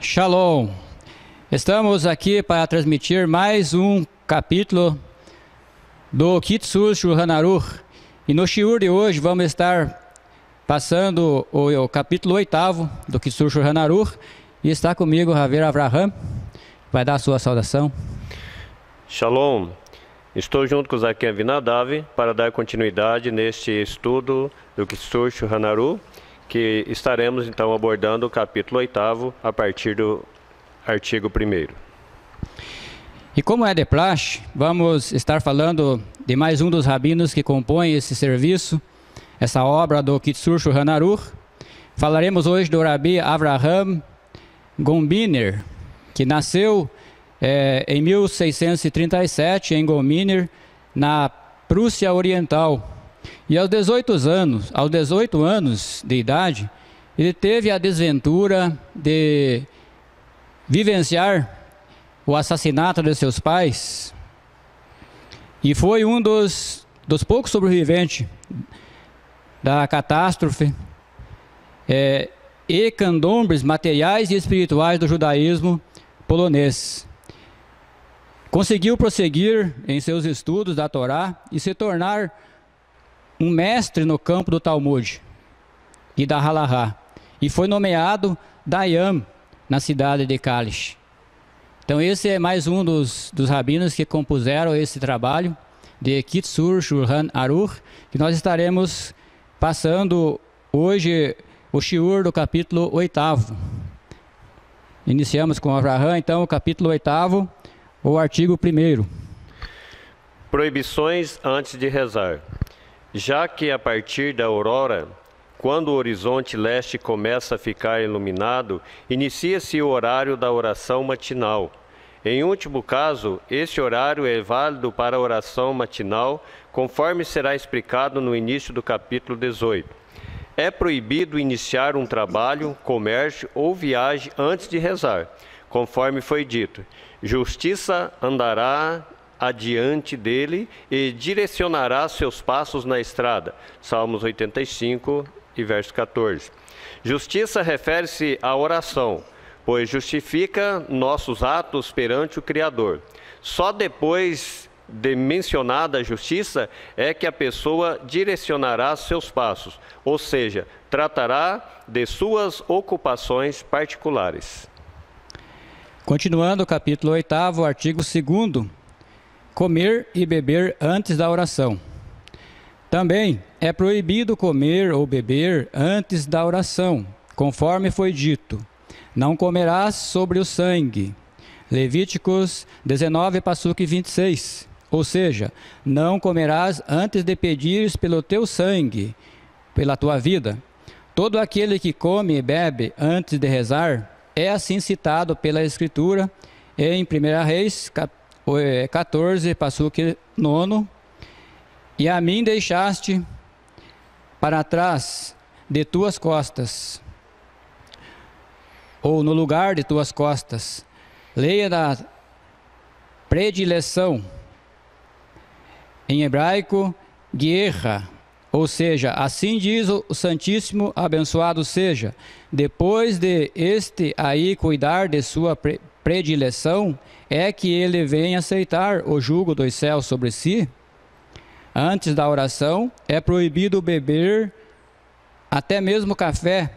Shalom! Estamos aqui para transmitir mais um capítulo do Kitsur Shulchan Aruch. E no shiur de hoje vamos estar passando o capítulo 8º do Kitsur Shulchan Aruch. E está comigo o Raver Avraham, vai dar a sua saudação. Shalom! Estou junto com o Zaquim Avinadav para dar continuidade neste estudo do Kitsur Shulchan Aruch, que estaremos então abordando o capítulo 8º a partir do artigo 1º. E como é de praxe, vamos estar falando de mais um dos rabinos que compõem esse serviço, essa obra do Kitsur Shulchan Aruch. Falaremos hoje do Rabi Avraham Gombiner, que nasceu em 1637 em Gombiner, na Prússia Oriental. E aos 18 anos de idade, ele teve a desventura de vivenciar o assassinato de seus pais e foi um dos poucos sobreviventes da catástrofe e candombres materiais e espirituais do judaísmo polonês. Conseguiu prosseguir em seus estudos da Torá e se tornar um mestre no campo do Talmud e da Halahá, e foi nomeado Dayam na cidade de Kalish. Então esse é mais um dos rabinos que compuseram esse trabalho de Kitsur Shulchan Aruch, que nós estaremos passando hoje o shiur do capítulo 8º. Iniciamos com Avraham, então, o capítulo 8º, o artigo 1º. Proibições antes de rezar. Já que a partir da aurora, quando o horizonte leste começa a ficar iluminado, inicia-se o horário da oração matinal. Em último caso, esse horário é válido para a oração matinal, conforme será explicado no início do capítulo 18. É proibido iniciar um trabalho, comércio ou viagem antes de rezar, conforme foi dito. Justiça andará adiante dele e direcionará seus passos na estrada. Salmos 85 e verso 14. Justiça refere-se à oração, pois justifica nossos atos perante o Criador. Só depois de mencionada a justiça é que a pessoa direcionará seus passos, ou seja, tratará de suas ocupações particulares. Continuando o capítulo 8º, artigo 2º, comer e beber antes da oração. Também é proibido comer ou beber antes da oração, conforme foi dito. Não comerás sobre o sangue. Levíticos 19, passuque 26. Ou seja, não comerás antes de pedires pelo teu sangue, pela tua vida. Todo aquele que come e bebe antes de rezar é assim citado pela Escritura em 1 Reis 14, passuque 9. E a mim deixaste para trás de tuas costas, ou no lugar de tuas costas. Leia da predileção, em hebraico, guerra, ou seja, assim diz o Santíssimo, abençoado seja, depois de este aí cuidar de sua predileção, é que ele vem aceitar o jugo dos céus sobre si. Antes da oração, é proibido beber até mesmo café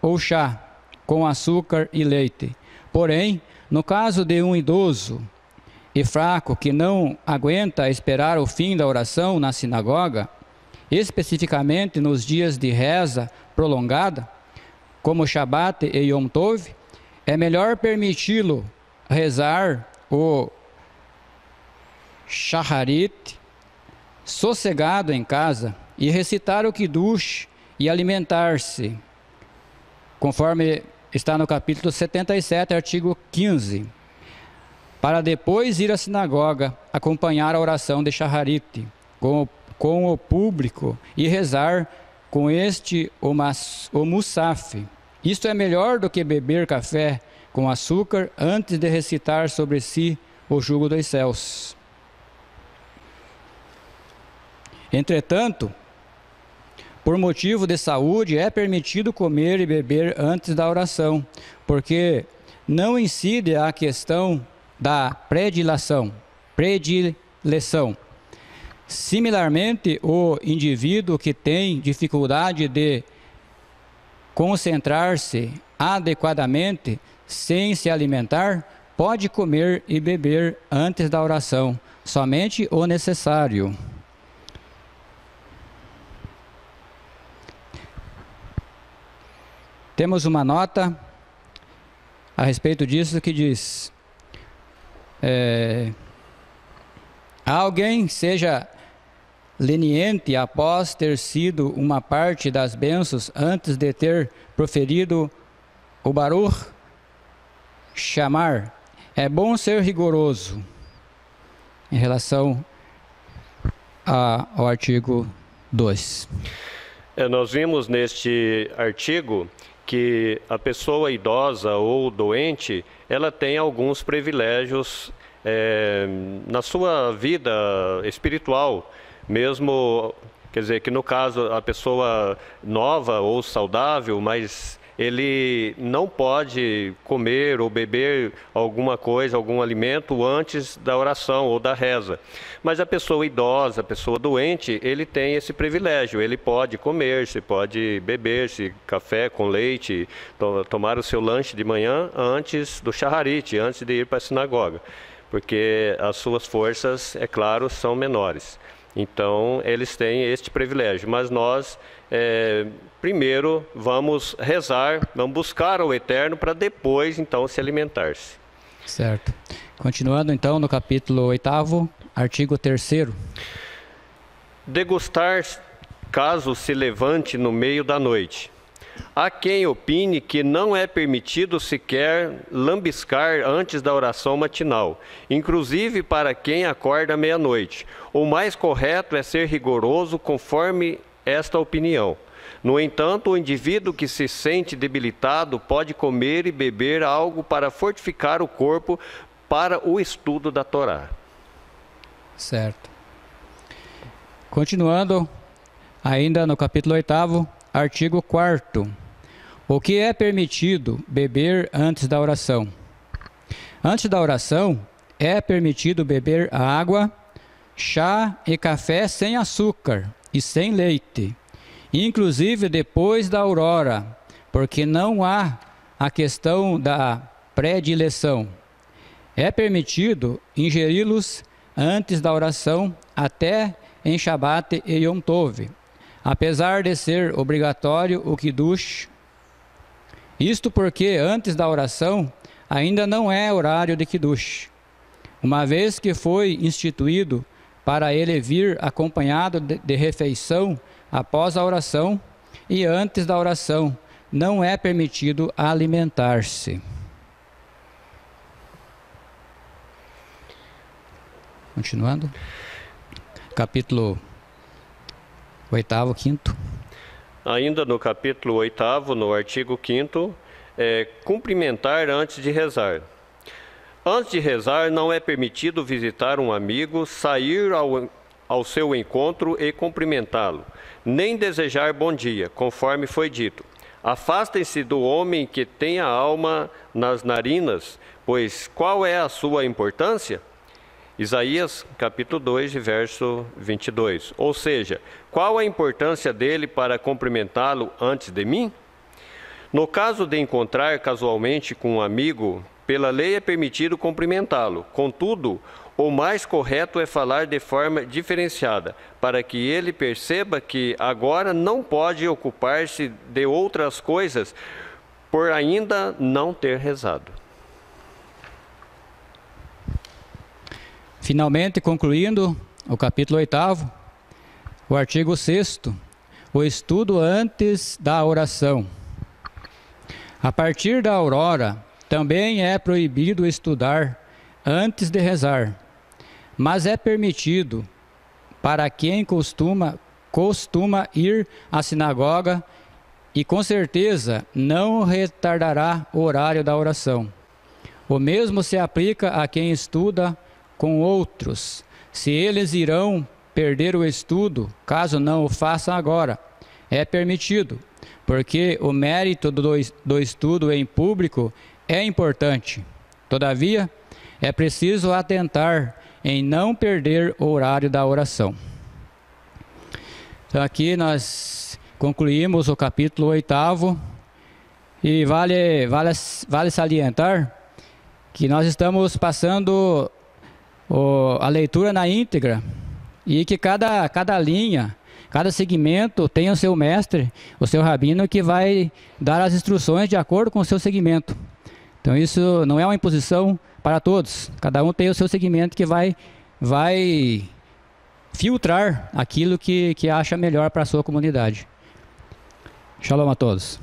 ou chá com açúcar e leite. Porém, no caso de um idoso e fraco que não aguenta esperar o fim da oração na sinagoga, especificamente nos dias de reza prolongada, como Shabat e Yom Tov, é melhor permiti-lo rezar o Shacharit sossegado em casa e recitar o Kiddush e alimentar-se, conforme está no capítulo 77, artigo 15, para depois ir à sinagoga, acompanhar a oração de Shacharit com o público e rezar com este o Musaf. Isto é melhor do que beber café com açúcar antes de recitar sobre si o jugo dos céus. Entretanto, por motivo de saúde, é permitido comer e beber antes da oração, porque não incide a questão da predileção. Similarmente, o indivíduo que tem dificuldade de concentrar-se adequadamente sem se alimentar, pode comer e beber antes da oração, somente o necessário. Temos uma nota a respeito disso que diz: alguém seja leniente após ter sido uma parte das bênçãos antes de ter proferido o Baruch Chamar. É bom ser rigoroso em relação ao artigo 2. Nós vimos neste artigo que a pessoa idosa ou doente, ela tem alguns privilégios na sua vida espiritual, mesmo, quer dizer, que no caso a pessoa nova ou saudável, mas ele não pode comer ou beber alguma coisa, algum alimento antes da oração ou da reza. Mas a pessoa idosa, a pessoa doente, ele tem esse privilégio, ele pode comer-se, pode beber-se café com leite, tomar o seu lanche de manhã antes do shaharit, antes de ir para a sinagoga, porque as suas forças, é claro, são menores. Então, eles têm este privilégio, mas nós, primeiro, vamos rezar, vamos buscar o Eterno para depois, então, se alimentar-se. Certo. Continuando, então, no capítulo 8º, artigo 3º. Degustar caso se levante no meio da noite. Há quem opine que não é permitido sequer lambiscar antes da oração matinal, inclusive para quem acorda à meia-noite. O mais correto é ser rigoroso conforme esta opinião. No entanto, o indivíduo que se sente debilitado pode comer e beber algo para fortificar o corpo para o estudo da Torá. Certo. Continuando, ainda no capítulo 8º, artigo 4º. O que é permitido beber antes da oração? Antes da oração, é permitido beber água, chá e café sem açúcar e sem leite, inclusive depois da aurora, porque não há a questão da predileção. É permitido ingeri-los antes da oração até em Shabat e Yom Tov, apesar de ser obrigatório o Kiddush. Isto porque antes da oração ainda não é horário de Kiddush, uma vez que foi instituído para ele vir acompanhado de refeição após a oração, e antes da oração não é permitido alimentar-se. Continuando. Capítulo 8º, 5º. Ainda no capítulo 8º, no artigo 5º, cumprimentar antes de rezar. Antes de rezar, não é permitido visitar um amigo, sair ao seu encontro e cumprimentá-lo, nem desejar bom dia, conforme foi dito. Afastem-se do homem que tem a alma nas narinas, pois qual é a sua importância? Isaías, capítulo 2, verso 22. Ou seja, qual a importância dele para cumprimentá-lo antes de mim? No caso de encontrar casualmente com um amigo, pela lei é permitido cumprimentá-lo. Contudo, o mais correto é falar de forma diferenciada, para que ele perceba que agora não pode ocupar-se de outras coisas por ainda não ter rezado. Finalmente, concluindo o capítulo 8º, o artigo 6º, o estudo antes da oração. A partir da aurora, também é proibido estudar antes de rezar, mas é permitido para quem costuma ir à sinagoga e com certeza não retardará o horário da oração. O mesmo se aplica a quem estuda com outros, se eles irão perder o estudo, caso não o façam agora. É permitido, porque o mérito do estudo em público é importante. Todavia, é preciso atentar em não perder o horário da oração. Então aqui nós concluímos o capítulo 8º e vale salientar que nós estamos passando a leitura na íntegra e que cada linha, cada segmento tem o seu mestre, o seu rabino, que vai dar as instruções de acordo com o seu segmento. Então isso não é uma imposição para todos, cada um tem o seu segmento que vai filtrar aquilo que acha melhor para a sua comunidade. Shalom a todos.